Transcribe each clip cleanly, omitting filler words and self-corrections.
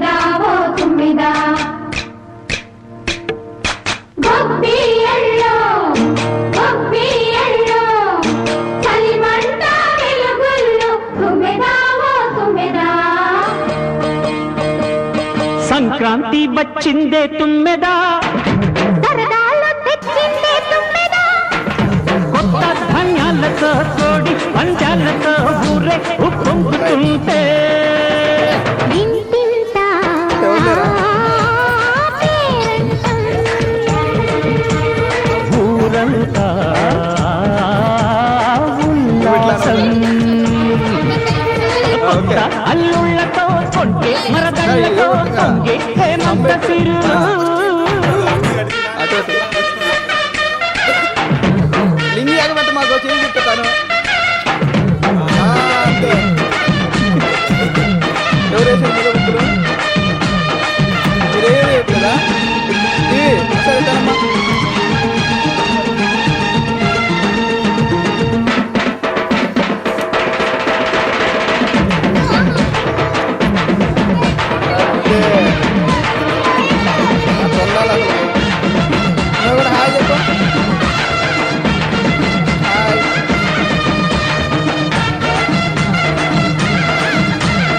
తుమ్మెదా ఓ తుమ్మెదా గొబ్బియల్లో చలిమంట వెలుగుల్లో తుమ్మెదా ఓ తుమ్మెదా సంక్రాంతి వచ్చిందే తుమ్మెదా సరదాలు తెచ్చిందే తుమ్మెదా కొత్త ధాన్యాలతో కోడి పంచాలతో ఊరే ఉప్పొంగుతుంటే ఇంటింటా ఊరంతా ఉల్లాసం కొత్త అల్లుళ్ళతో కొంటే మరదళ్ళతో పొంగే హేమంత సిరులు లింగి ఆగమంట మాకు చేసి చెప్తాను ఎవరేసారు మీరు ముగ్గురు మీరేమి కదా సరేమ్మా నువ్వు కూడా హాయ్ చెప్పు హాయ్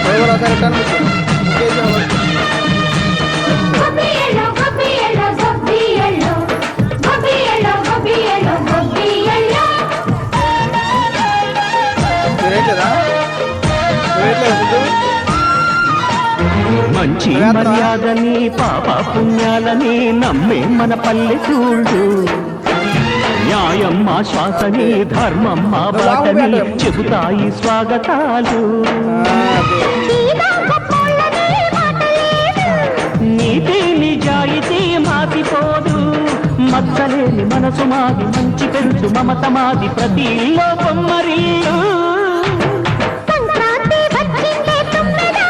నువ్వు కూడా ఒకసారి రిటర్న్ గొబ్బియల్లో గొబ్బియల్లో గొబ్బియల్లో గొబ్బియల్లో గొబ్బియల్లో గొబ్బియల్లో మీరేట్లేదా మీరేట్లేదు ఫుడ్ మంచి మర్యాదని పాప పుణ్యాలని నమ్మే మన పల్లెటూళ్ళు న్యాయం మా శ్వాసని ధర్మం మా బాటని చెబుతాయి స్వాగతాలు నీతి నిజాయితీ మాసిపోదు మచ్చలేని మనసు మాది మంచి పెంచు మమత మాది ప్రతి ఇల్లో బొమ్మరిల్లు సంక్రాంతి వచ్చిందే తుమ్మెదా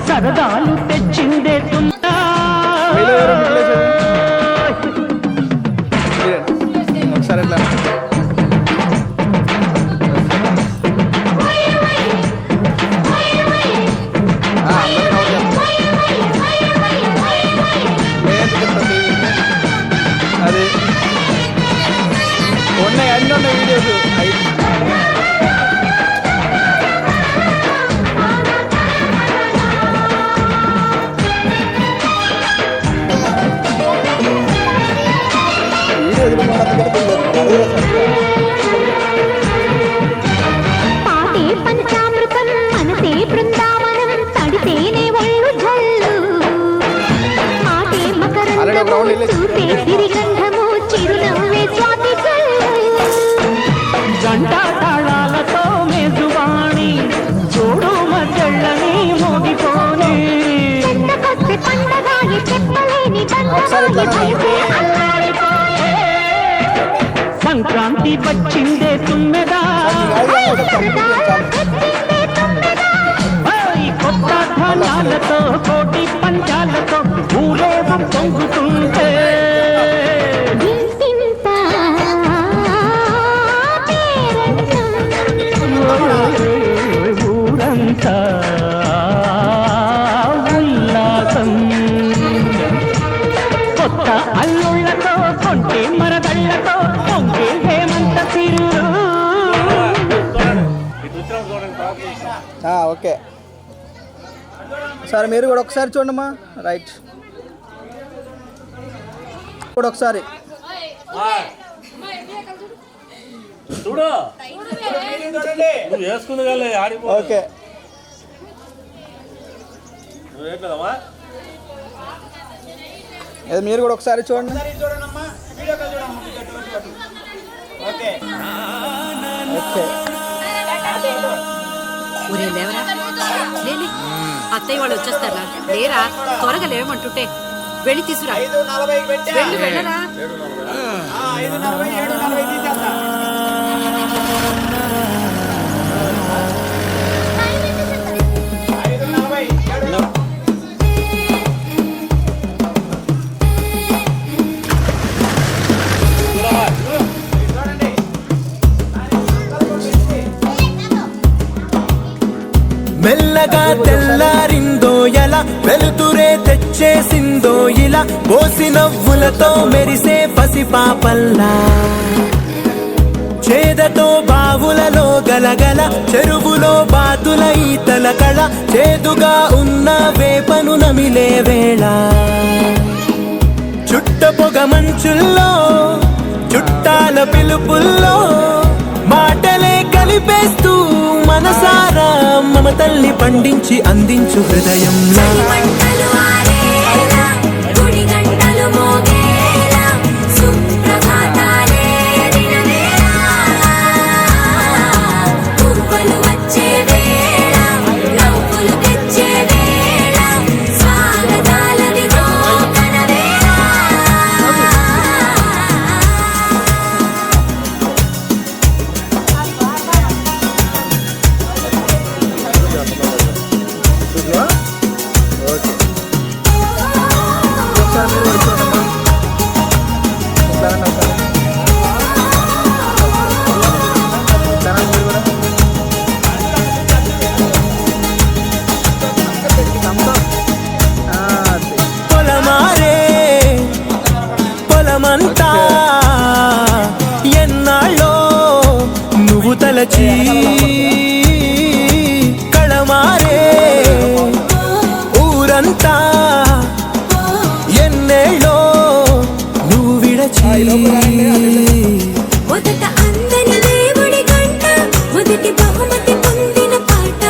సరదాలు తెచ్చిందే తుమ్మెదా ఒకసారి ఎట్లా అది ఉన్నాయి అన్నీ ఉన్నాయి వీడియోస్ పాటే పంచామృతం మనసే బృందావనం తడితేనే ఒళ్ళు జల్లు మాటే మకరందము చూసే సిరిగంధము చిరునవ్వే స్వాతి గంట తాళాలతో మేజువాణి చూడు మధ్యళ్ళని మోగిపోని చెంతకొస్తే పండగాయి చెప్పలేని బంధమాయి భయమే అల్లాడిపోయే సంక్రాంతి వచ్చిందే తుమ్మెదా ఈ కొత్త ధాన్యాలతో కోటి పంచాలతో ఊరేగం పొంగుతుంటే ఇంతింత ఊరంతా ఉల్లాసం కొత్త అల్లుళ్ళతో కొంటే మరదళ్ళతో పొంగే హేమంత సిరులు ఓకే సరే మీరు కూడా ఒకసారి చూడమ్మా రైట్ కూడా ఒకసారి చూడు నువ్వు వేసుకుంది కానీ ఆడిపో ఓకే నువ్వు ఏంటమ్మా అది మీరు కూడా ఒకసారి చూడండి ఓకే ఊరే లేవరా లేలే అత్తయ్య వాళ్ళు వచ్చేస్తారా లేరా త్వరగా లేవమంటుంటే వెళ్ళి తీసురా వెళ్ళి వెళ్ళరా మెల్లగా తెల్లారిందో ఎలా వెలుతురే తెచ్చేసిందో ఇలా పోసి నవ్వులతో మెరిసే పసిపాపల్లా చేదతో బావులలో గలగల చెరువులో బాతుల ఈతల కళ చేదుగా ఉన్న వేపను నమిలే వేళ చుట్ట పొగ మంచుల్లో చుట్టాల పిలుపుల్లో మాటలే కలిపేస్తూ మనసారా మమతల్ని పండించి అందించు హృదయంలా పొలమంతా ఎన్నాళ్ళో నువ్వు తలచి కళమారే ఊరంతా ఎన్నేళ్ళో నువ్వు విడచి మొదట అందని దేవుడి గంట మొదటి బహుమతి పొందిన పాట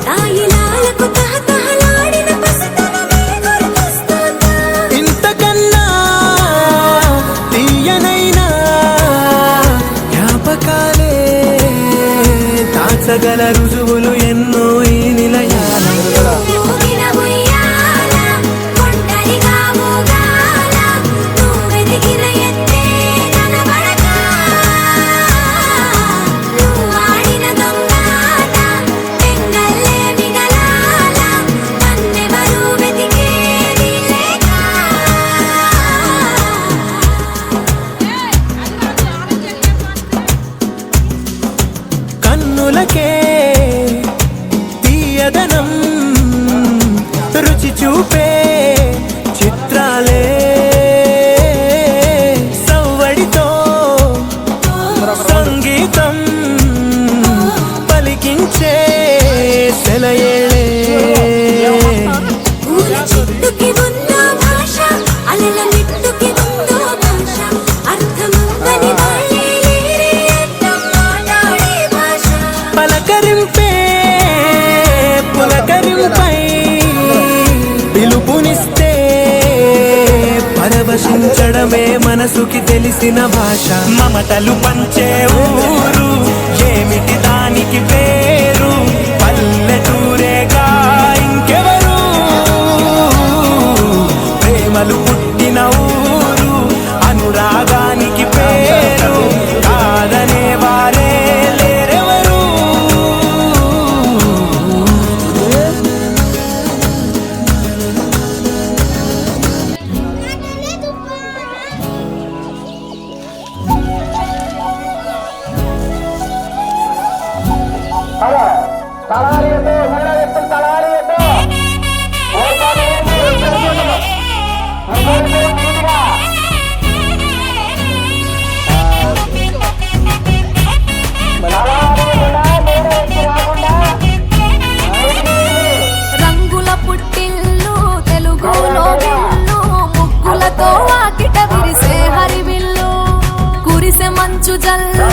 తాయిలాలకు తహతహలాడిన పసితనమే గుర్తొస్తుందా ఇంతకన్నా తీయనైనా జ్ఞాపకాలే దాచగల రుజువులు ఎన్నో ఈ నిలయాలలో ఊగిన ఉయ్యాల ఒంటరిగా ఊగాల నువ్వెదిగిన ఎత్తే కనబడక నువ్వాడిన దొంగాట పెంగల్లే మిగలాల నన్నెవరూ వెతికేది లేక కన్నులకే తీయదనం రుచి చూపే చిత్రాలే సవ్వడితో సంగీతం పలికించే సెలయేళే ఊర చెట్టుకి ఉందో భాష అలల మిట్టుకి ఉందో భాష అర్థముందని వాళ్ళే లేరే అర్థం మాట్లాడే భాష పలకరింపే పులకరింపై పిలుపునిస్తే పరవశించడమే మనసుకి తెలిసిన భాష మమతలు పంచే ఊరు ఏమిటి దానికి పేరు పల్లెటూరేగా ఇంకెవరు ప్రేమలు పుట్టిన ఊరు అనురాగానికి పేరు కాదనే వారే లేరెవరు రంగుల పుట్టిల్లు తెలుగులో విల్లు ముగ్గులతో వాకిట విరిసే హరివిల్లు కురిసె మంచు జల్లు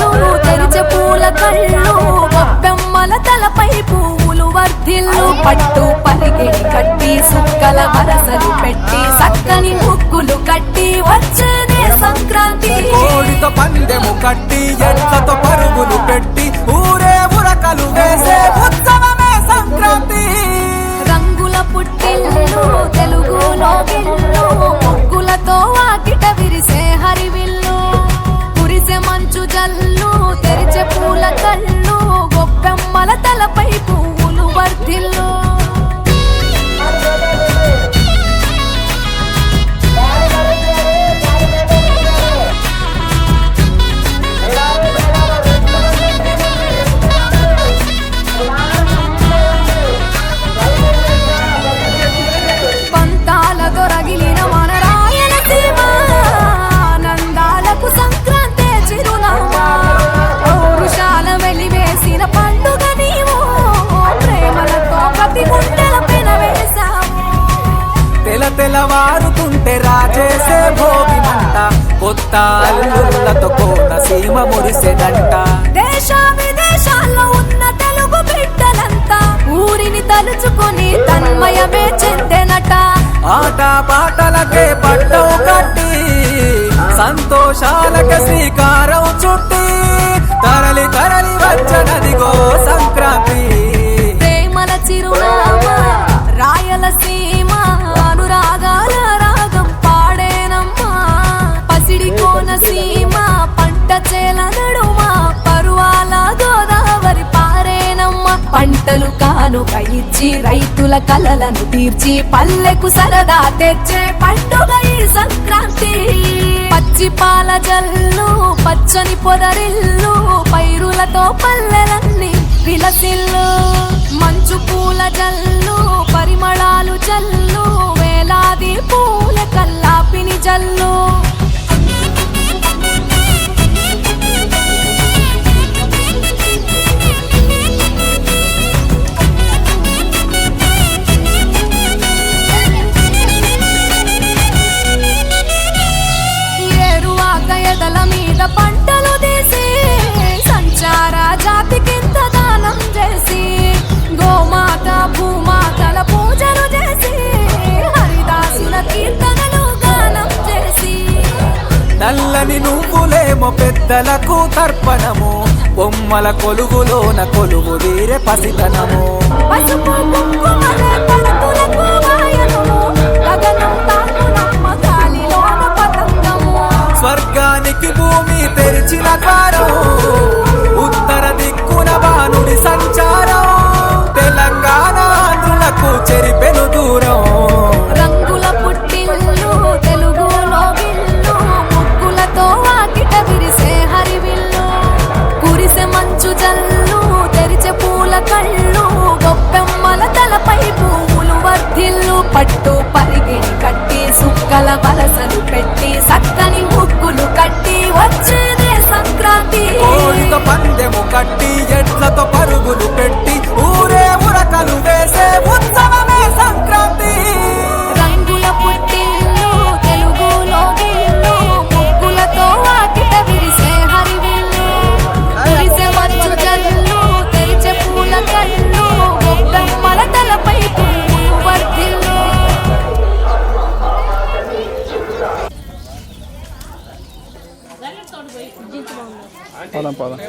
తెరిచే పూల కళ్ళు గొప్పెమ్మల తలపై పువ్వులు వర్ధిల్లు పట్టు పరిగెడి కట్టి సుక్కల వరసలు పెట్టి సక్కని ముగ్గులు కట్టి వచ్చేదే సంక్రాంతి కోడితో పందెము కట్టి ఎట్లతో పరుగులు పెట్టి ఊరే ఉరకలు వేసే ఉత్సవమే సంక్రాంతి రంగుల పుట్టిల్లు తెలుగులో విల్లు ముగ్గులతో వాకిట విరిసే హరివిల్లు కురిసె మంచు జల్లు తెరిచే పూల కళ్ళు గొప్పెమ్మల తలపై పువ్వులు వర్ధిల్లు తెల్లవారుతుంటే రాజేసే భోగి మంట కొత్త అల్లుళ్ళతో కోన సీమ మురిసెనంట. దేశ విదేశాల్లో ఉన్న తెలుగు బిడ్డలంతా ఊరిని తలుచుకుని తన్మయమే చెందెనట. ఆట పాటలకే పట్టం కట్టి సంతోషాలకే శ్రీకారం చుట్టి తరలి తరలి వచ్చనదిగో సంక్రాంతి. ప్రేమల చిరునామా రాయలసీమ అనురాగాల రాగం పాడేనమ్మా. పసిడి కోనసీమ పంట చేల నడుమ పరువాల గోదావరి పారేనమ్మా. పంటలు కానుక ఇచ్చి రైతుల కలలను తీర్చి పల్లెకు సరదా తెచ్చే పండుగ ఈ సంక్రాంతి. పచ్చి పాల జల్లు పచ్చని పొదరిల్లు పైరులతో పల్లెలన్నీ విలసిల్లు. మంచు పూల జల్లు పరిమళాలు జల్లు వేలాది పూల కల్లాపిని జల్లు. ఎదల మీద పంటలు తీసి సంచార జాతికింత దానం చేసి గోమాత భూమాతల పూజలు చేసి హరిదాసుల కీర్తనలు గానం చేసి. నల్లని నువ్వులేమో పెద్దలకు తర్పణము బొమ్మల కొలువులోన కొలువు తీరే పసితనము. పసుపు కుంకుమలే పడతులకు వాయనము గగనం తాకునమ్మ గాలిలోన పతంగము. స్వర్గానికి భూమి తెరిచిన ద్వారం ఉత్తర దిక్కున భానుడి సంచారం తెలంగాణ ఆంధ్రులకు చెరిపెను దూరం. రంగుల పుట్టిల్లు తెలుగులో గిల్లు ముగ్గులతో వాకిట విరిసే హరివిల్లు. కురిసే మంచు జల్లు తెరిచే పూల కళ్ళు గొప్పెమ్మల తలపై పువ్వులు వర్ధిల్లు. పట్టు పరిగిణి కట్టి సుక్కల వలసలు పెట్టి సక్కని ముగ్గులు కట్టి వచ్చేదే సంక్రాంతి. కోడితో పందెము కట్టి ఎడ్లతో పరుగులు పెట్టి ఊరే ఉరకలు వేసే ఉత్సవమే సంక్రాంతి. రంగుల పుట్టిల్లు తెలుగులో గిల్లు ముగ్గులతో వాకిట విరిసే హరివిల్లు. కురిసే మంచు జల్లు తెరిచే పూల కళ్ళు గొప్పెమ్మల తలపై పువ్వులు వర్ధిల్లు. పోదాం పోదాం.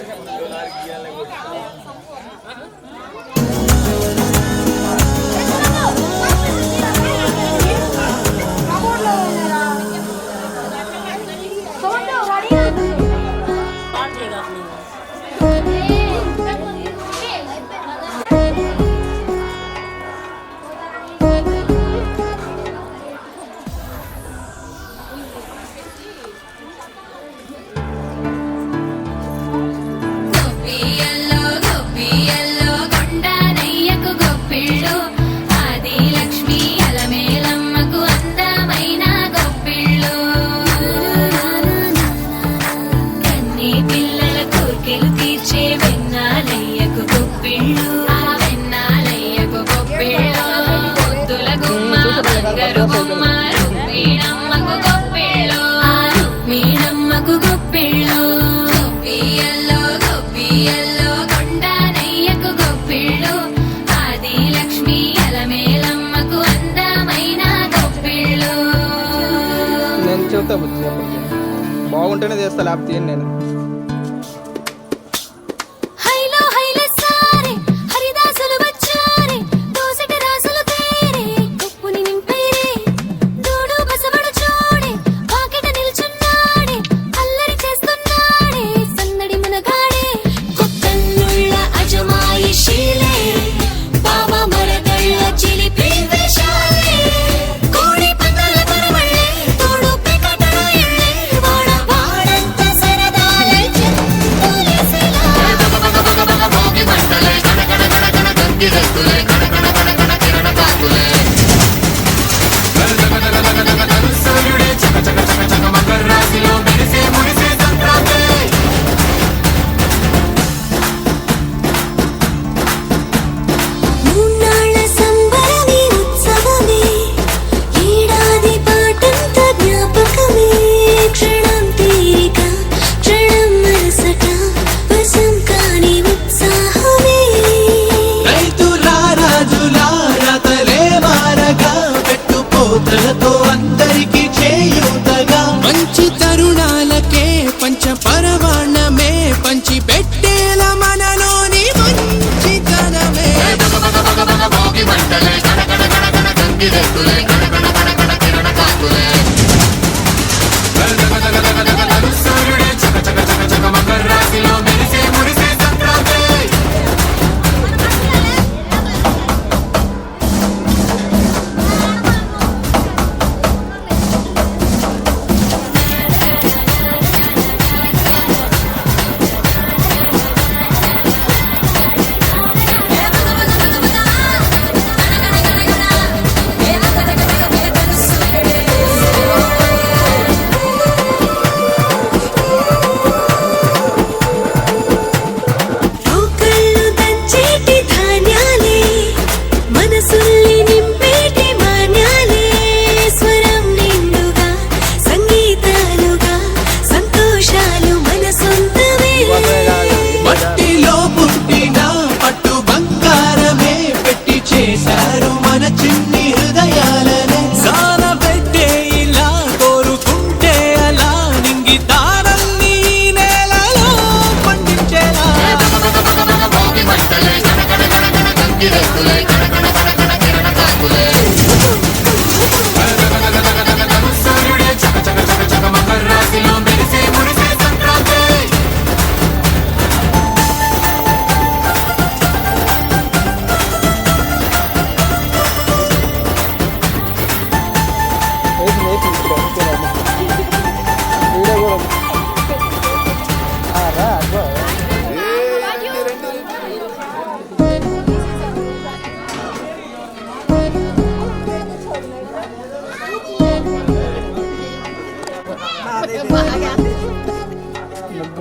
నేను చెబుతా బాగుంటేనే చేస్తా లేకపోతే నేను.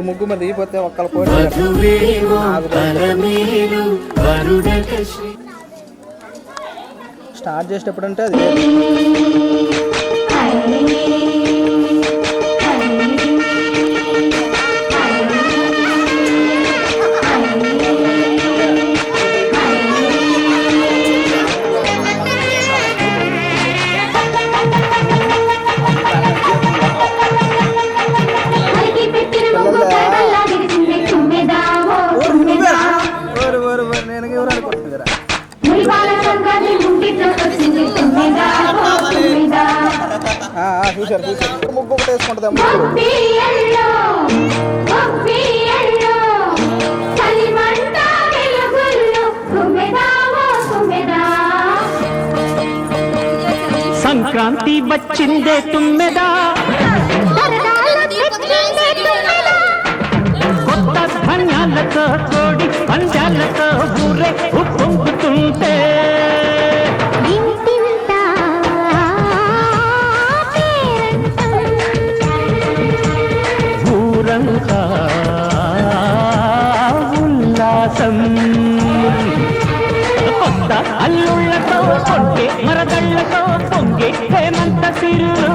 ముగ్గు మరి దిగిపోతే ఒక్కల పోటీ స్టార్ట్ చేసేటప్పుడు అంటే అది అలికి పెట్టిన ముగ్గు కడల్లా విరిసింది తుమ్మెదా ఓ తుమ్మెదా నేను ఎవరు అనుకుంటున్నారా మురిపాల సంక్రాంతి ముంగిట్లో వచ్చింది తుమ్మెదా ఓ తుమ్మెదా చూసారు ముగ్గు ఒకటి వేసుకుంటుందా గొబ్బియ్యల్లో గొబ్బియ్యల్లో చలిమంట వెలుగుల్లో తుమ్మెదా ఓ తుమ్మెదా సంక్రాంతి వచ్చిందే తుమ్మెదా కొత్త ధాన్యాలతో కోడి పంజాలతో ఊరే ఉప్పొంగుతుంటే ఇంటింటా ఊరంతా ఉల్లాసం కొత్త అల్లుళ్ళతో కొంటే మరదళ్ళతో పొంగే హేమంత సిరులు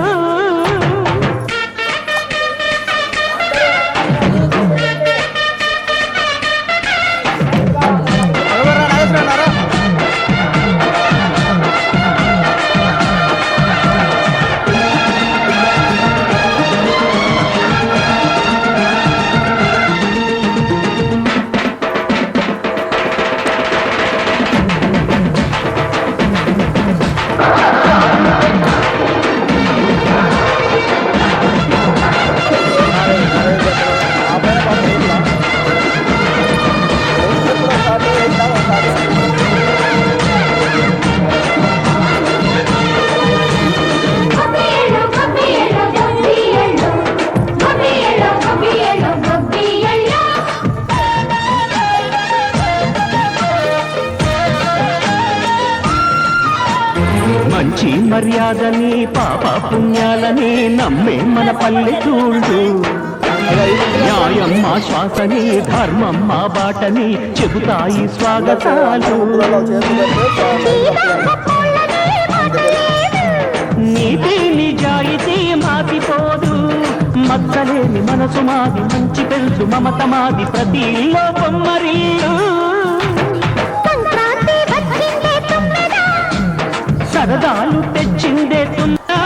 గొబ్బియ్యల్లో గొబ్బియ్యల్లో గొబ్బియ్యల్లో గొబ్బియ్యల్లో గొబ్బియ్యల్లో గొబ్బియ్యల్లో మంచి మర్యాదని పాప పుణ్యాలని నమ్మే మన పల్లెటూళ్ళు న్యాయం మా శ్వాసని ధర్మం మా బాటని చెబుతాయి స్వాగతాలు నీతి నిజాయితీ మాతిపోదు మచ్చలేని మనసు మాది మంచి తెలుసు మమత మాది ప్రతి ఇల్లో బొమ్మరిల్లు సంక్రాంతి వచ్చిందే తుమ్మెదా సరదాలు తెచ్చిందే తుమ్మెదా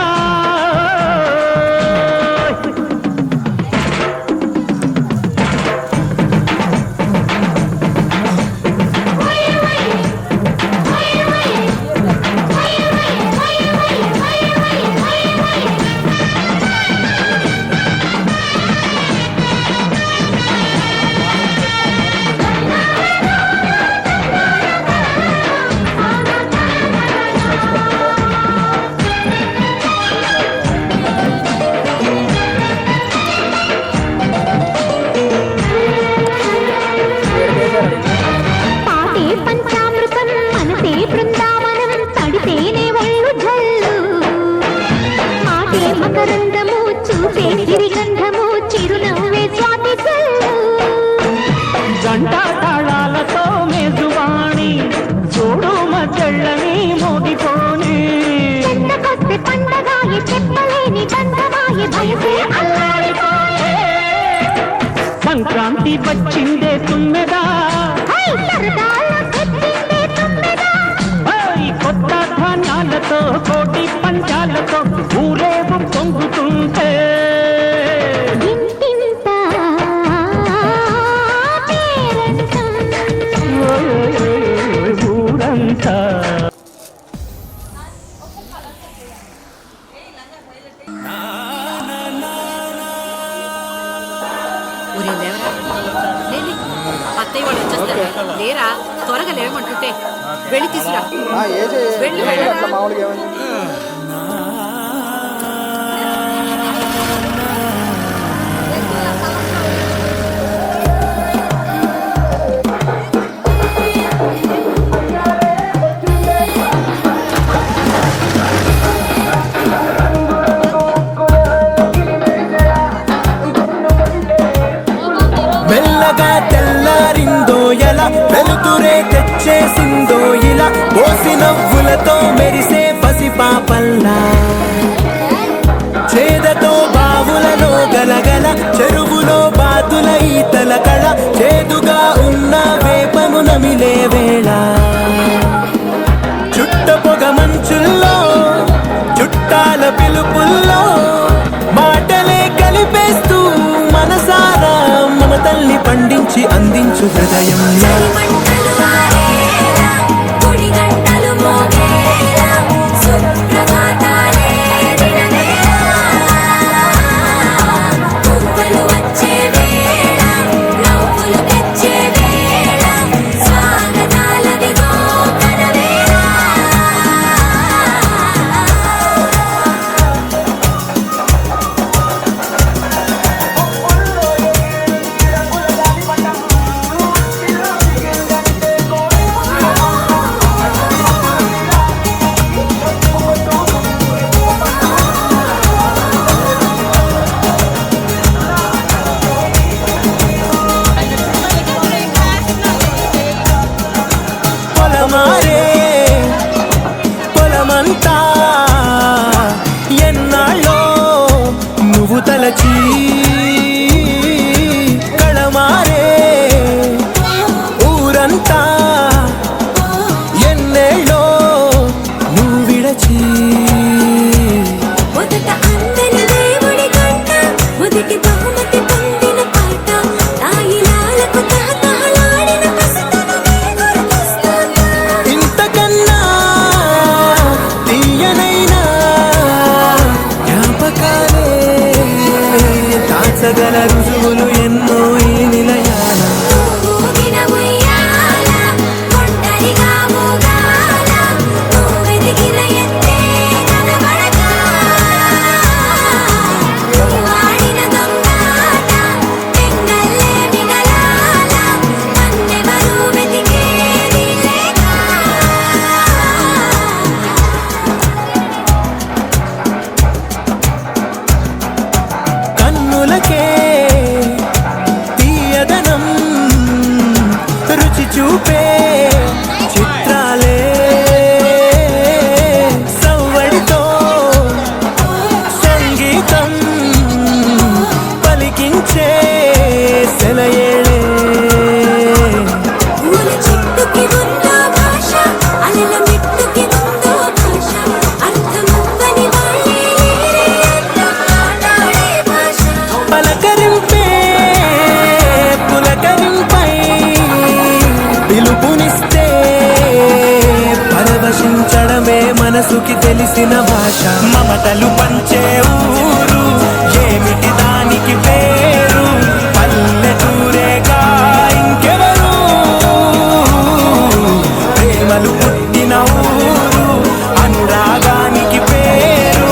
పాటే పంచామృతం మనసే బృందావనం తడితేనే ఒళ్ళు జల్లు మాటే మకరందము చూసే సిరిగంధము చిరునవ్వే స్వాతి జల్లు జంట తాళాలతో మేజువాణి చూడు మజళ్ళని మోగిపోని చెంతకొస్తే పండగాయే చెప్పలేని బంధమాయే భయసే అల్లాడిపోయే సంక్రాంతి వచ్చిందే తుమ్మెదా హై సరదాలో తెచ్చిందే తుమ్మెదా ఓయ్ కొత్త ధాన్యాలతో కోటి పంచాలతో ఊరేగు పొంగుతుంటే ఇంటింటా పేరంటం ఓయ్ ఓయ్ ఓయ్ ఓయ్ ఊరంతా ఒరే లేవరా లేలే అత్తయ్య వాళ్ళు వచ్చేస్తారు లేరా త్వరగా లేవమంటుంటే వెళ్ళి తీసురా వెళ్ళు, వెళ్ళు. అట్లా మామూలుగా ఏమైంది అందంతో మెరిసే పసిపాపల్లా చేదతో బావులలో గలగల చెరువులో బాతుల ఈతల కళ చేదుగా ఉన్న వేపను నమిలే వేళ చుట్ట పొగ మంచుల్లో చుట్టాల పిలుపుల్లో మాటలే కలిపేస్తూ మనసారా మమతల్ని పండించి అందించు హృదయంలో పొలమంతా ఎన్నాళ్ళో నువ్వు తలచి కళమారే ఊరంతా ఎన్నేళ్ళో నువ్వు విడచి సగల రుజువులు ఎన్నో ఈ నిలయాల తీయదనం రుచి చూపే చిత్రాలే సవ్వడితో సంగీతం పలికించే సెలయేళే పలకరింపే పులకరింపై పిలుపునిస్తే పరవశించడమే మనసుకి తెలిసిన భాష మమతలు పంచే ఊరు ఏమిటి దానికి పేరు పల్లెటూరేగా ఇంకెవరు ప్రేమలు పుట్టిన ఊరు అనురాగానికి పేరు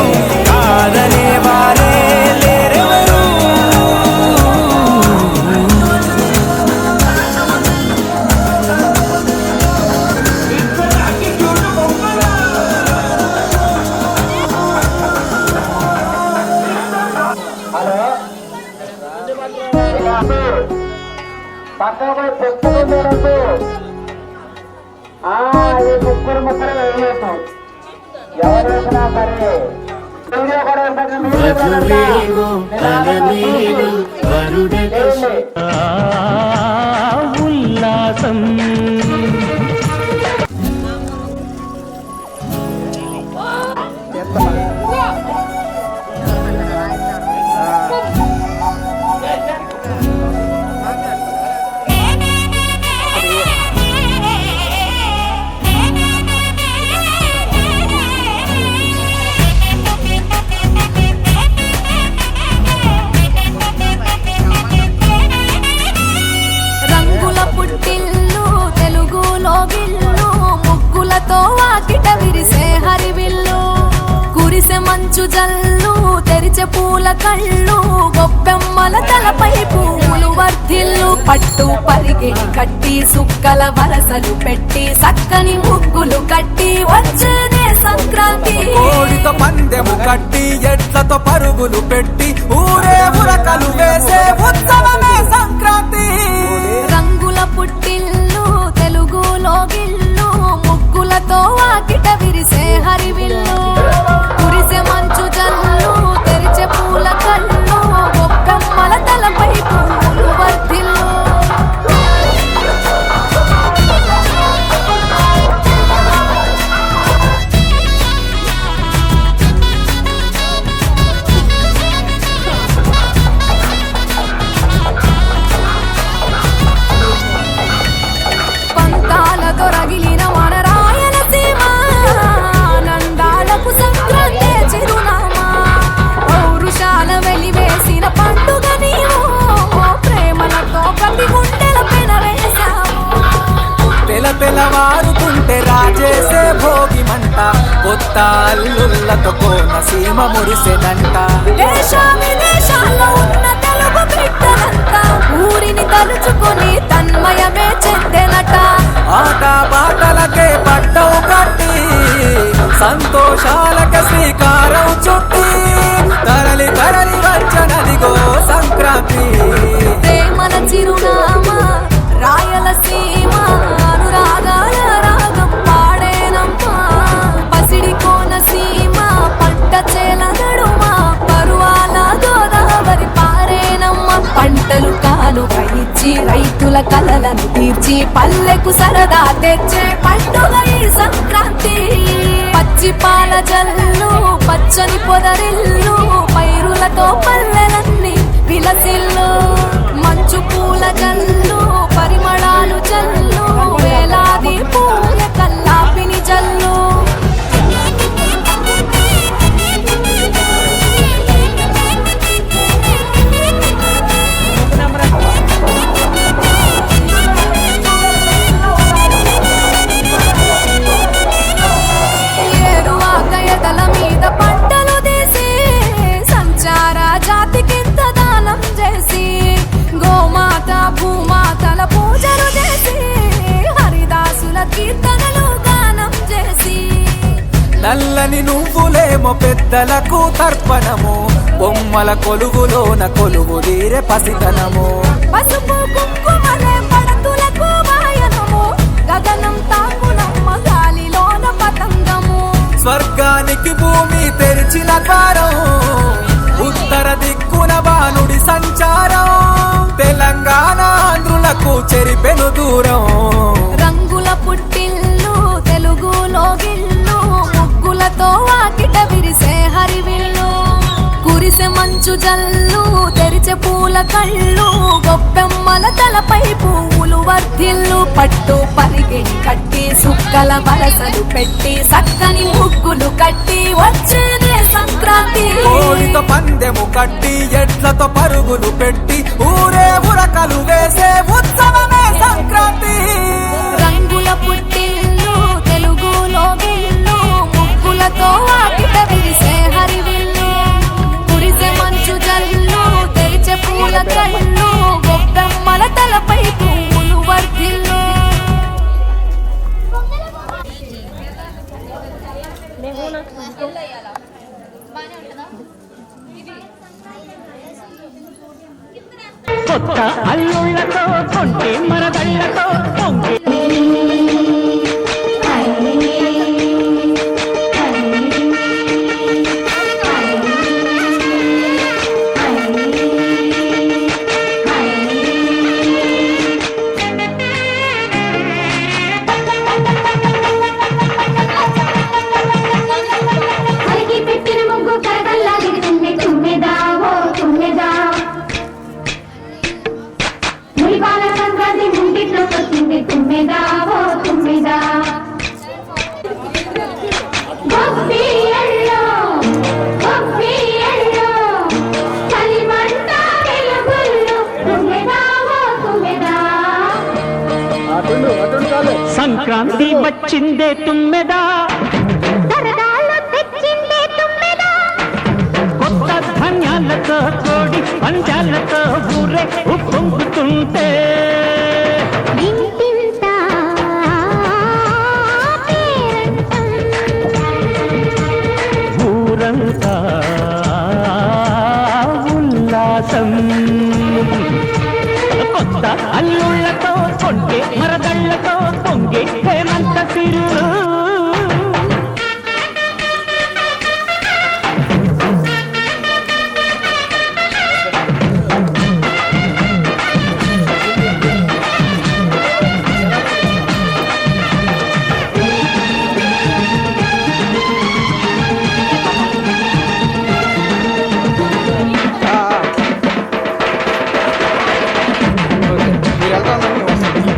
కాదనే వారే లేరెవరు పక్కన చెప్పుకుంటే ఈ ముగ్గురు వేయలేదు ఎవరు వేసినా సరే వీడియో కూడా ఉల్లాసం మంచు జల్లు తెరిచే పూల కళ్ళు గొప్పెమ్మల తలపై పూలు వర్ధిల్లు పట్టు పరిగి కట్టి సుక్కల వరసలు పెట్టి సక్కని ముగ్గులు కట్టి వచ్చేదే సంక్రాంతి కోడితో పందెము కట్టి ఎట్లతో పరుగులు పెట్టి ఊరే ఉరకలు వేసే ఉత్సవమే సంక్రాంతి రంగుల పుట్టిల్లు తెలుగులో గిల్లు ముగ్గులతో వాకిట విరిసే కొత్త అల్లుళ్ళతో కోన సీమ మురిసెనంట. దేశ విదేశాల్లో ఉన్న తెలుగు బిడ్డలంతా ఊరిని తలుచుకొని తన్మయమే చెందెనట. ఆట పాటలకే పట్టవు కట్టి సంతోషాలకే శ్రీకారం చుట్టి తరలి తరలి వచ్చనదిగో సంక్రాంతి. ప్రేమల చిరునామా రాయలసీమ అనురాగాల రాగం పాడేనమ్మా. పసిడి కోనసీమ పంట చేల నడుమ పరువాల గోదావరి పారేనమ్మ. పంటలు కానుక ఇచ్చి రైతుల కలలను తీర్చి పల్లెకు సరదా తెచ్చే పండుగ ఈ సంక్రాంతి. పచ్చి పాల జల్లు పచ్చని పొదరిల్లు పైరులతో పల్లెలన్నీ విలసిల్లు. మంచు పూల జల్లు పరిమళాలు జల్లు వేలాది పూల కల్లాపిని జల్లు. ఏరువాకయతల మీద పంటలు తీసి సంచార జాతికింత దానం చేసి గోమాత భూమాతల పూజలు చేసి హరిదాసుల కీర్తనలు గానం చేసి. నల్లని నువ్వులేమో పెద్దలకు తర్పణము బొమ్మల కొలువులోన కొలువు తీరే పసితనము. పసుపు కుంకుమలే పడతులకు వాయనము గగనం తాకునమ్మ గాలిలోన పతంగము. స్వర్గానికి భూమి తెరిచిన ద్వారం ఉత్తర దిక్కున బాలుడి సంచారం. తెలంగాణ ఆంధ్రులకు చెరిపెను దూరం. రంగుల పుట్టిల్లు తెలుగులో గిల్లు ముగ్గులతో వాకిట విరిసే హరివిల్లు. కురిసె మంచు జల్లు తెరిచే పూల కళ్ళు గొప్పెమ్మల తలపై పువ్వులు వర్ధిల్లు. పట్టు పరిగెడి కట్టి సుక్కల వరసలు పెట్టి సక్కని ముగ్గులు కట్టి వచ్చేదే సంక్రాంతి. కోడితో పందెము కట్టి ఎడ్లతో పరుగులు పెట్టి ఊరే ఉరకలు వేసే ఉత్సవమే సంక్రాంతి. రంగుల పుట్టిల్లు తెలుగులో గిల్లు ముగ్గులతో వాకిట విరిసే హరివిల్లు. కురిసె మంచు జల్లు తెరిచే పూల కళ్ళు గొప్పమ్మల తలపై పువ్వులు వర్ధిల్లు. కొత్త అల్లుళ్ళతో కొంటే మరదళ్ళతో పొంగి అలికి పెట్టిన ముగ్గు కరగల్లా దిగుతుంది తుమ్మెదా ఓ తుమ్మెదా. మురిపాల సంక్రాంతి ముంగిట్లోకి వచ్చింది తుమ్మెదా ఓ తుమ్మెదా. గొప్పియల్లో గొప్పియల్లో చలిమంట వెలుగుల్లో తుమ్మెదా ఓ తుమ్మెదా. సంక్రాంతి వచ్చిందే తుమ్మెదా, సరదాలు తెచ్చిందే తుమ్మెదా. కొత్త ధాన్యాలతో కోడి పంజాలతో ఊరే ఉప్పొంగుతుంటే ఇంటింటా పేరంటం. ఊరంతా ఉల్లాసం. కొత్త అల్లుళ్ళతో కొంటే మరదళ్ళతో పొంగే హేమంత సిరులు. మీరు వెళ్తా ఉండండి, నేను వస్తాను.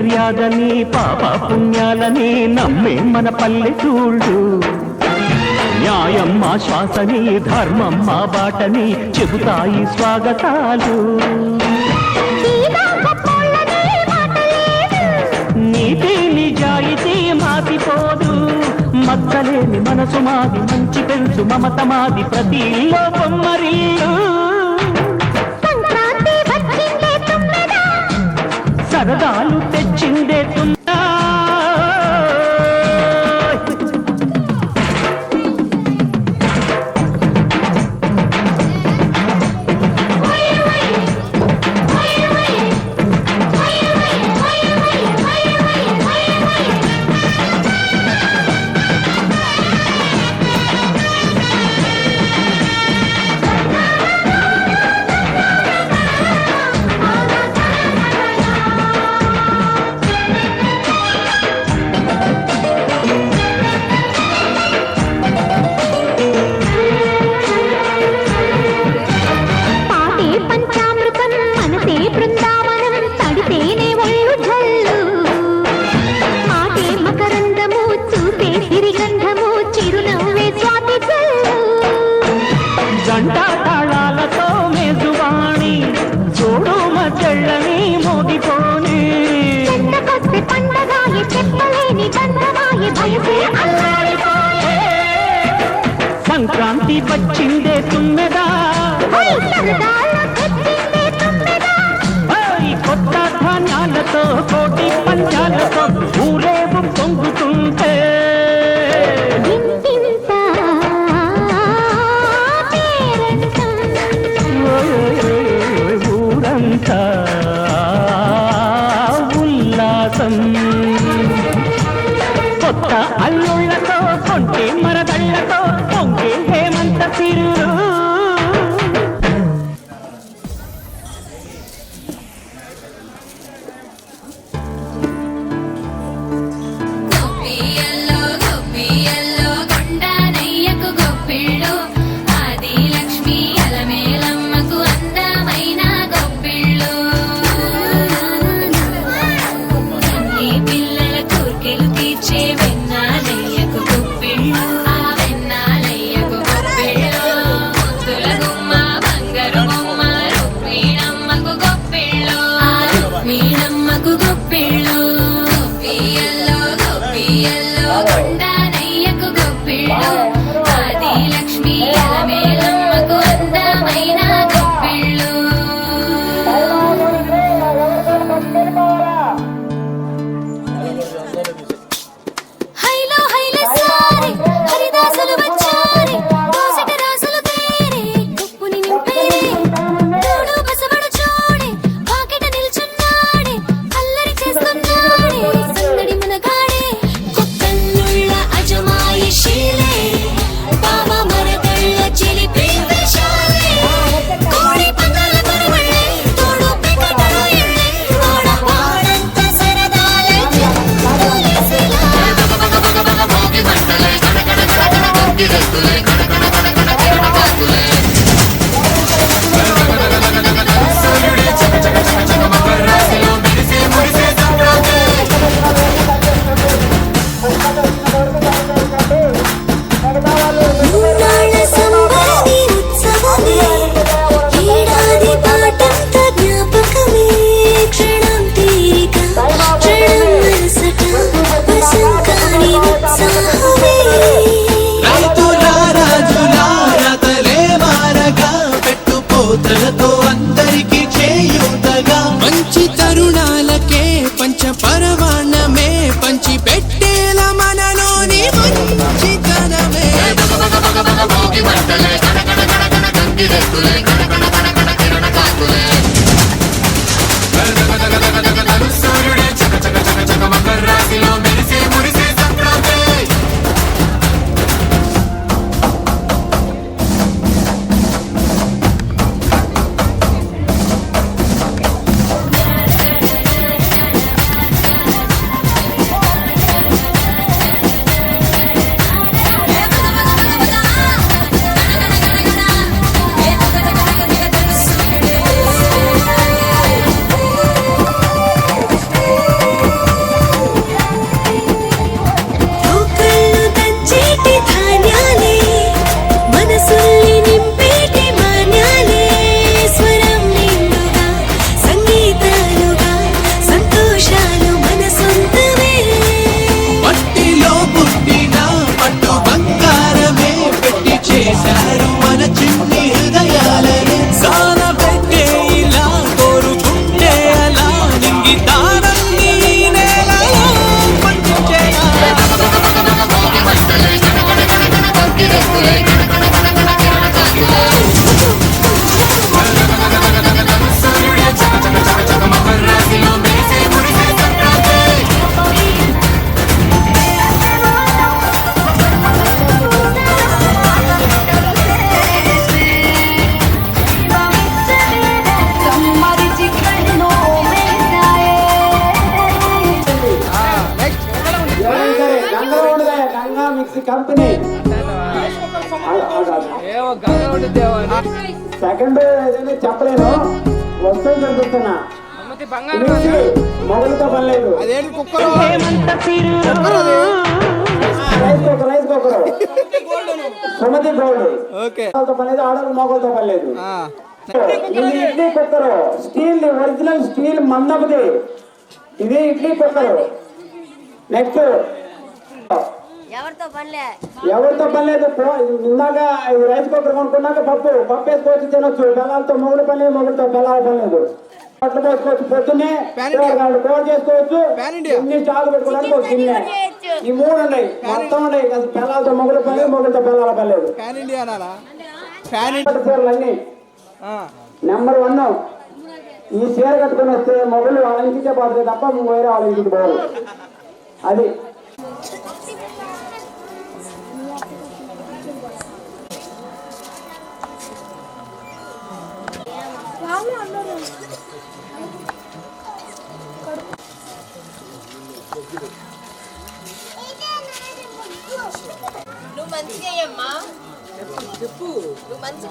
మర్యాదని పాప పుణ్యాలని నమ్మే మన పల్లెటూళ్ళు. న్యాయం మా శ్వాసని, ధర్మం మా బాటని చెబుతాయి స్వాగతాలు. నీతి నిజాయితీ మాసిపోదు, మచ్చలేని మనసు మాది, మంచి పెంచు మమత మాది, ప్రతి ఇల్లో బొమ్మరిల్లు. సరదాలు తెచ్చిందే తున్నా. గంటా తాళాలతో మేజువాణి చూడు మధ్యళ్ళని మోగిపోని. సంక్రాంతి వచ్చిందే తుమ్మెదా, కొత్త ధాన్యాలతో కోటి పంచాలతో ఊరేగు పొంగుతుంటే. ఊరంతా ఉల్లాసం, కొత్త అల్లుళ్లతో కొంటే మరదళ్లతో పొంగే హేమంత సిరు. సెకండ్ ఏదైనా చెప్పలేను, వస్తుంది చెప్తున్నా. మొగలతో పని లేదు. అదేంటి cooker rice cooker Sumathi gold. Okay పని లేదు, ఆడవాళ్ళు మొగలతో పని లేదు. ఇది idli cooker, steel, original steel మందపుది. ఇది ఇడ్లీ కుక్కర్. నెక్స్ట్ ఎవరితో పనిలే, ఎవరితో పని లేదు. ఇందాక రైస్ కుక్కర్ కొనుక్కున్నాక పప్పు వేసుకొచ్చి తినొచ్చు. బెల్లాలతో మొగుడు పని, మొగుడుతో బెల్లాల పని లేదు. పట్లు పోసుకోవచ్చు, పొద్దున్నే కూర చేసుకోవచ్చు. ఇన్ని స్టాక్ పెట్టుకోవడానికి ఒక గిన్నె. ఈ మూడు ఉన్నాయి, మొత్తం ఉన్నాయి. బెల్లాలతో మొగుడు పని, మొగుడుతో బెల్లాల పని లేదు. చీరలు అన్ని నెంబర్ 1. ఈ చీర కట్టుకుని వస్తే మొగుళ్ళు వాళ్ళ ఇంటికే పోతుంది తప్ప వేరే వాళ్ళ ఇంటికి పోరు. అది నువ్వు మంచిగా అయ్యమ్మా, చెప్పు నువ్వు మంచిగా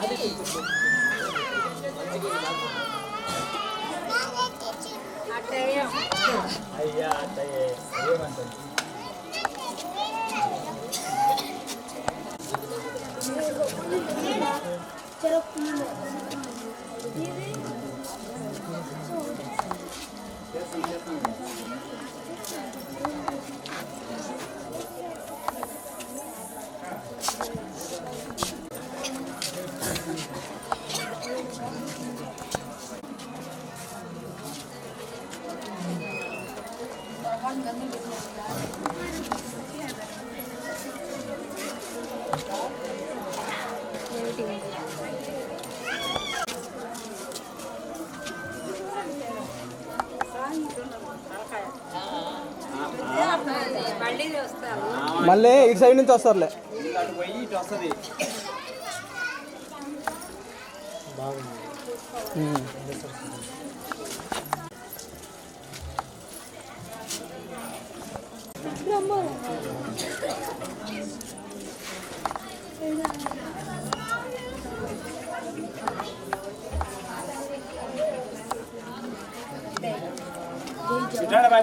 మళ్ళీ ఇటు సైడ్ నుంచి వస్తారులే.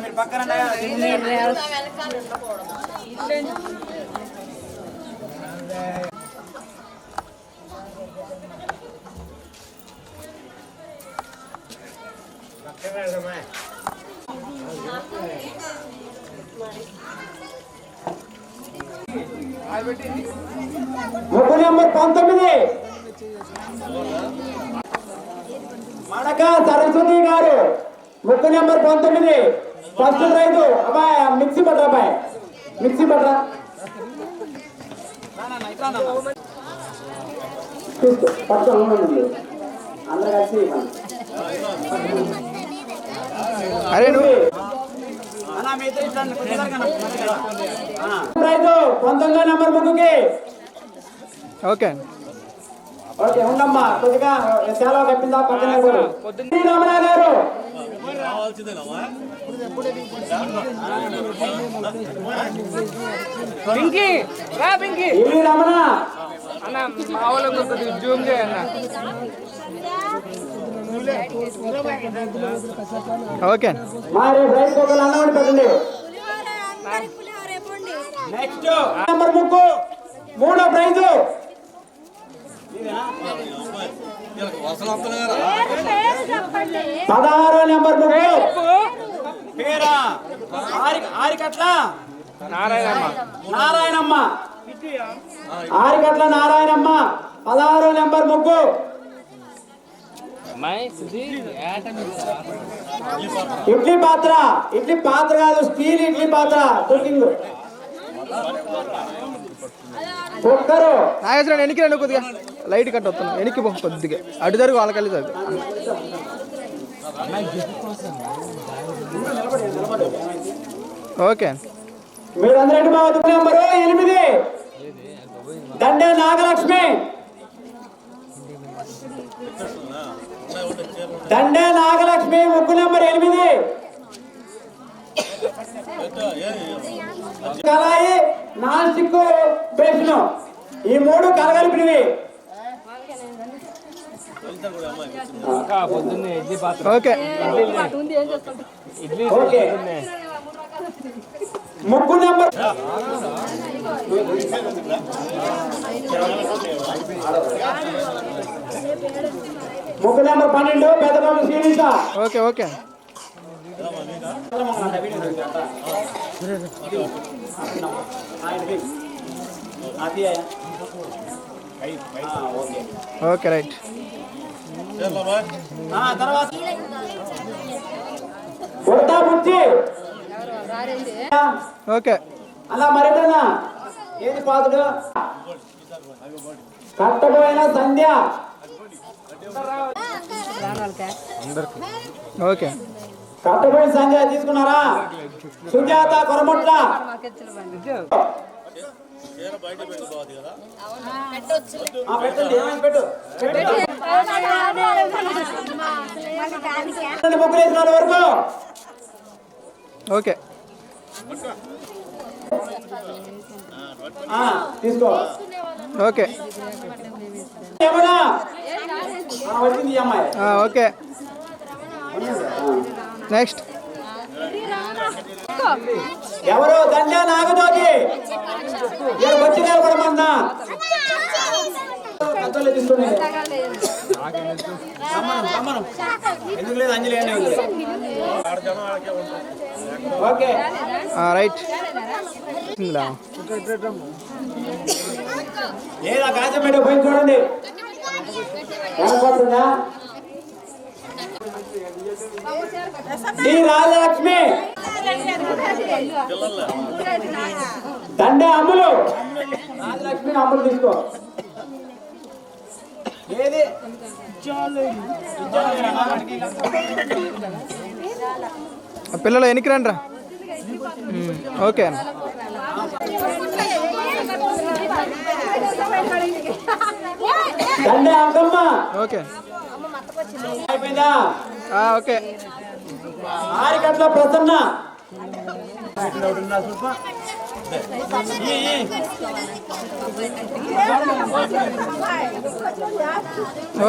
మీరు పక్కన ముగ్గు నెంబర్ 19 మడక సరస్వతి గారు. ముగ్గు నెంబర్ 19 ఫస్ట్ రైతు. అబ్బాయి మిక్సీ పట్ట, అబ్బాయి మిక్సీ పట్ట పట్టు ఉండండి అందరు కలిసి. అరే నువ్వు రైతు 19వ నెంబర్ ముగ్గుకి. ఓకే ఓకే ఉండమ్మా, కొద్దిగా చాలా కప్పిందా పక్కన రమణ గారు. ఇవి రమణ ఓకే మరి రైస్ కుక్కర్లు అన్నం పెట్టండి. నెక్స్ట్ నెంబర్ ముగ్గు 3వ ప్రైజు 16వ నెంబర్ ముగ్గు పేరా ఆరికట్ల నారాయణమ్మ. ఆరికట్ల నారాయణమ్మ 16వ నెంబర్ ముగ్గు. ఇడ్లీ పాత్ర, ఇడ్లీ పాత్ర కాదు, స్టీల్ ఇడ్లీ పాత్ర కుకింగ్ కుక్కరు. నాగేశ్వరం ఎనికి రండి, కొద్దిగా లైట్ కట్ వస్తాను. ఎనికి పో కొద్దిగా అటు జరుగు, వాళ్ళకెళ్ళి జరుగు. ఓకే మీరందరూ మా వద్ద నెంబరు 8 దండే నాగలక్ష్మి. దండే నాగలక్ష్మి ముగ్గు నెంబర్ 8. కళాయి నాన్ స్టిక్ బేసిన్, ఈ 3 కలగలిపినవి. ఓకే ఓకే ముగ్గు నెంబర్ ముగ్గు number 12 Peddababu Srinisha. Okay okay okay right. తర్వాత కొత్త బుచ్చి ఓకే అలా మరేటన్నా ఏది పాదుడు కట్టబోయిన సంధ్య. ఓకే కట్టబోయిన సంధ్య తీసుకున్నారా? సుజాత కొరమట్ల. పెట్టండి, ఏమైంది పెట్టు. ముగ్గురు వేసిన వాళ్ళ వరకు. ఓకే తీసుకో. ఓకే ఏమన్నా వచ్చింది ఈ అమ్మాయి. ఓకే నెక్స్ట్ ఎవరు? దండా నాగదోగి. వచ్చి నిలబడమన్నా తీసుకుని ఎందుకు లేదు అంజలి. Okay right. లేదా కాజం మీద పోయి చూడండి. కనపడుతుందా? డి రాజలక్ష్మి. దండే అమ్ములు. రాజలక్ష్మి అమ్ములు తీసుకో. ఏది పిల్లలు ఎనికి రండి రా. ఓకే దండే అంకమ్మ. ఓకే అయిపోయిందా? ఓకే ఆరికట్ల ప్రసన్న.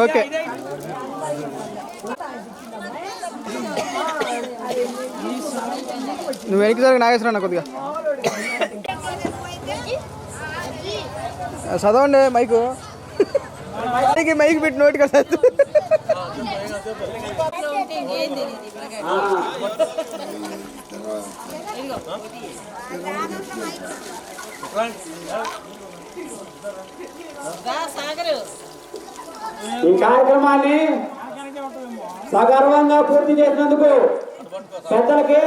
ఓకే నువ్వు వెనక్కి జరగ నాగేశ్వర కొద్దిగా చదవండి. మైకు మైక్ పెట్టి నోటి కదా. ఈ కార్యక్రమాన్ని సగర్వంగా పూర్తి చేసినందుకు పెద్దలకి,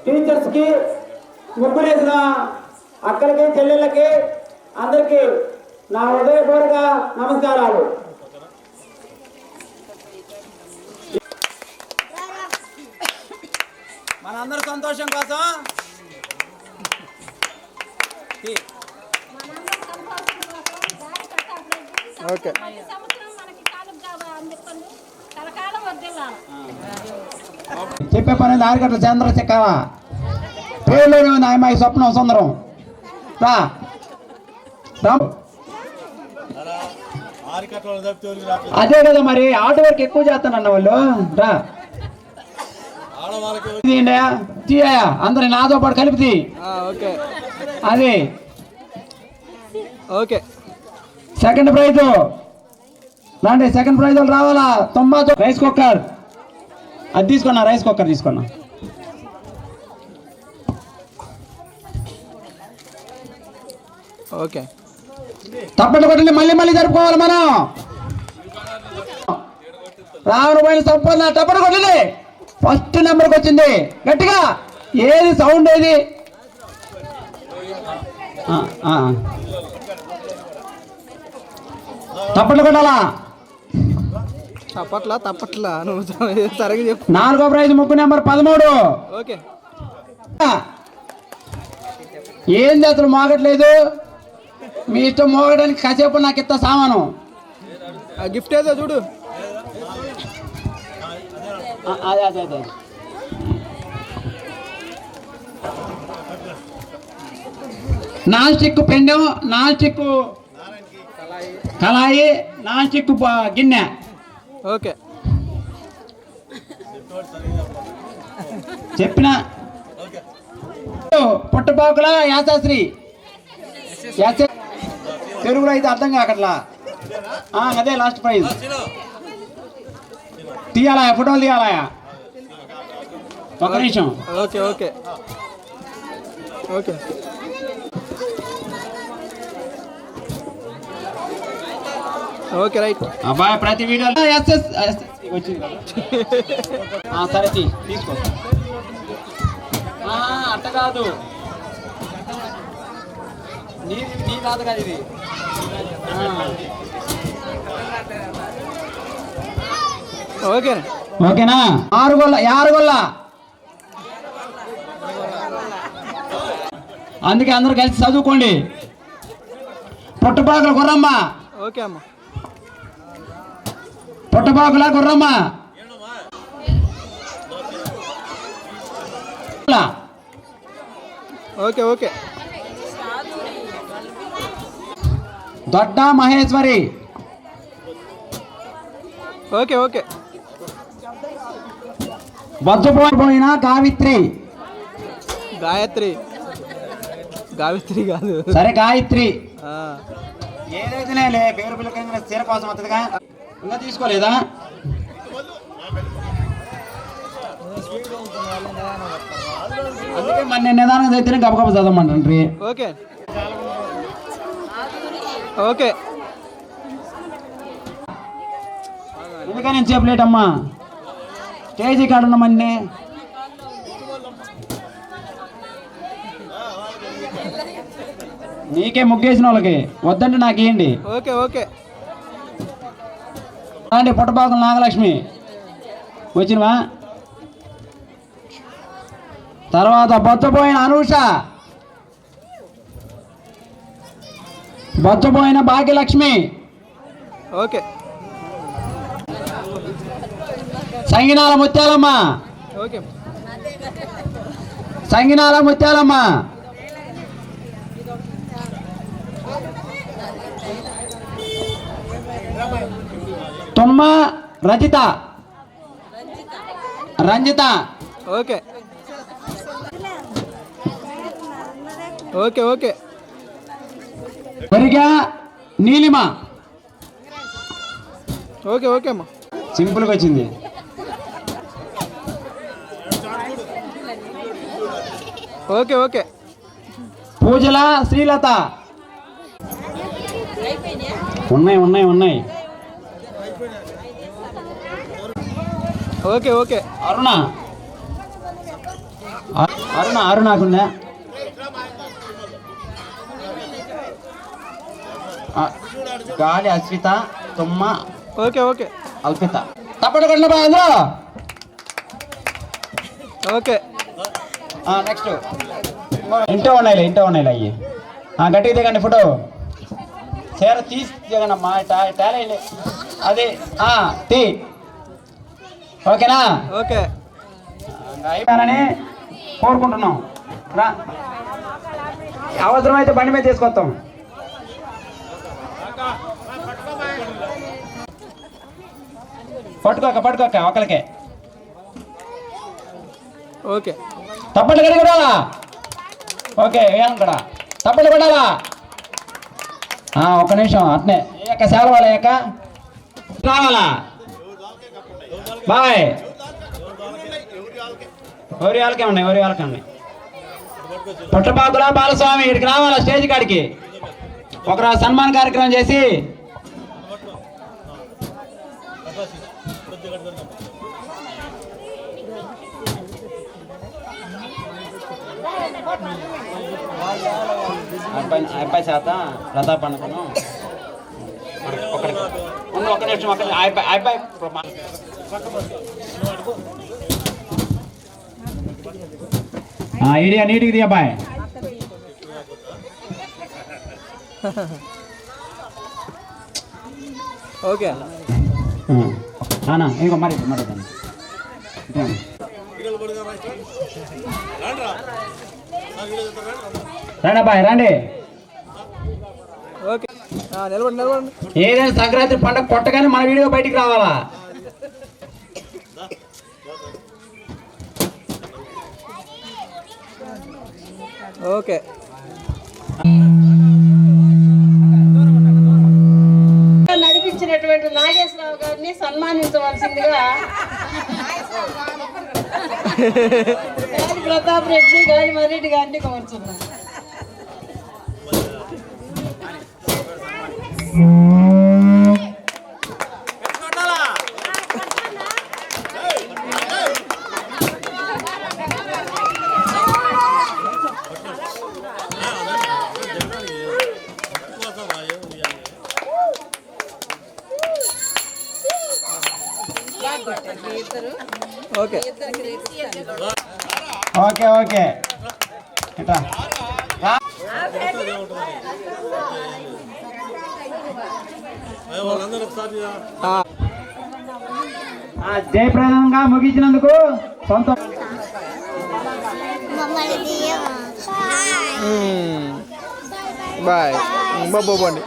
టీచర్స్ కి, ముగ్గురేసిన అక్కలకి, చెల్లెళ్ళకి అందరికీ నా హృదయపూర్వక నమస్కారాలు. మనందరి సంతోషం కోసం ఓకే చెప్పే పని ఆరికట్ల చంద్రశేఖర పేరులోనే ఉంది అమ్మాయి స్వప్నం సుందరం. రా అదే కదా మరి ఆటో వర్క్ ఎక్కువ చేస్తానన్న వాళ్ళు. రా తీయా అందరి నాతో పాటు కలిపి. ఓకే అది ఓకే సెకండ్ ప్రైజ్ రండి. సెకండ్ ప్రైజ్ రావాలా? తొంభై రైస్ కుక్కర్. అది తీసుకున్నా, రైస్ కుక్కర్ తీసుకున్నా. ఓకే తప్పట్లు కొట్టండి. మళ్ళీ మళ్ళీ జరుపుకోవాలి మనం. రావణ పోయిన సంపద తప్పట్లు కొట్టండి. ఫస్ట్ నెంబర్కి వచ్చింది గట్టిగా. ఏది సౌండ్ ఏది? తప్పట్లు కొట్టాలా? తప్పట్లా నువ్వు సరిగ్గా చెప్పు. 4వ ప్రైజ్ ముగ్గు నెంబర్ 13. ఓకే ఏంది అసలు మోగట్లేదు? మీ ఇష్టం మోగడానికి కాసేపు నాకు ఇస్తా సామాను. గిఫ్ట్ ఏదో చూడు. అదే అదే అదే non stick Pendem, non stick కళాయి, నాన్ స్టిక్ గిన్నె ఓకే చెప్పిన పుట్టపాకుల యాశాశ్రీ తెలుగులో అయితే అర్థం కాకట్లా అదే లాస్ట్ ప్రైజ్ తీయాలా ఫోటోలు తీయాలా ఒక నిమిషం okay okay okay okay right అబ్బాయి ప్రతి వీడియోలో వచ్చింది సరే తీసుకో అట్ట కాదు నీ కాదు కాదు ఇది ఓకే ఓకేనా యారుగొల్ల అందుకే అందరూ కలిసి చదువుకోండి పుట్టపాకుల గుర్రమ్మ ఓకే అమ్మ పుట్టపాకుల Gurramma okay okay Dodda Maheshwari okay okay Vajrapoyina గావిత్రి గాయత్రి కాదు సరే గాయత్రి ఏదైతేనే పేరు పిల్లకంగా చీర కోసం వస్తుందిగా ఇంకా తీసుకోలేదా అందుకే మన నిదానంగా అయితేనే గబగబ చదవమంటారు ఓకే ఓకే ఎందుకని నేను చెప్పలేటమ్మా స్టేజీ కాడ ఉన్నామన్నీ నీకే ముగ్గేసిన వాళ్ళకి వద్దంటే నాకేయండి ఓకే ఓకే అంటే పుట్టపాకుల నాగలక్ష్మి వచ్చినవా తర్వాత Bochchapoyina Anusha Bochchapoyina Bhagyalakshmi okay Sanginala Mutyalamma okay Sanginala Mutyalamma Tumma Ranjitha okay okay okay Periga Neelima okay okay అమ్మా సింపుల్గా వచ్చింది ఓకే ఓకే పూజల శ్రీలత ఉన్నాయి ఓకే ఓకే అరుణాకుందా గాలి అశ్విత తుమ్మ ఓకే ఓకే అల్పిత తప్పకుండా బా అందులో ఓకే నెక్స్ట్ ఇంటో ఉన్నాయి అయ్యి గట్టిగా దిగండి ఫోటో చీర తీసి దిగనమ్మా టాలెంట్ అది తీ ఓకేనా ఓకే అయిపోయానని కోరుకుంటున్నాం రా అవసరమైతే బండి మీద తీసుకొస్తాం పట్టుకోక ఒకరికే ఓకే తప్పట్లు కడిగి కొడాలా ఓకే వేయాలక్కడ తప్పట్లు కొడాలా ఒక్క నిమిషం అట్నే ఏక సేవ వాళ్ళ ఏక రావాలా బాయ్ ఎవరి వాళ్ళకే ఉన్నాయి పుట్టపాకుల బాలస్వామి ఇక్కడికి రావాలా స్టేజ్ కాడికి ఒక సన్మాన కార్యక్రమం చేసి అబ్బాయి చేత రథా పండుగను ఒక్క నిమిషం అబ్బాయి ఐడియా నీటికి ది అబ్బాయి ఓకే ఇంకో మరి రండి అబ్బాయి రండి ఓకే నిలబడి ఏదైనా సంక్రాంతి పండుగ కొట్టగానే మన వీడియో బయటికి రావాలా ఓకే నడిపించినటువంటి నాగేశ్వరరావు గారిని సన్మానించవలసిందిగా ప్రతాప్ రెడ్డి గాలి మరెడ్డి గారిని కోరుతున్నాను. ఓకే ఓకే ఓకే ఇట్లా వాళ్ళందరూ ఒకసారి జయప్రదంగా ముగించినందుకు సొంత బాయ్ బాబోండి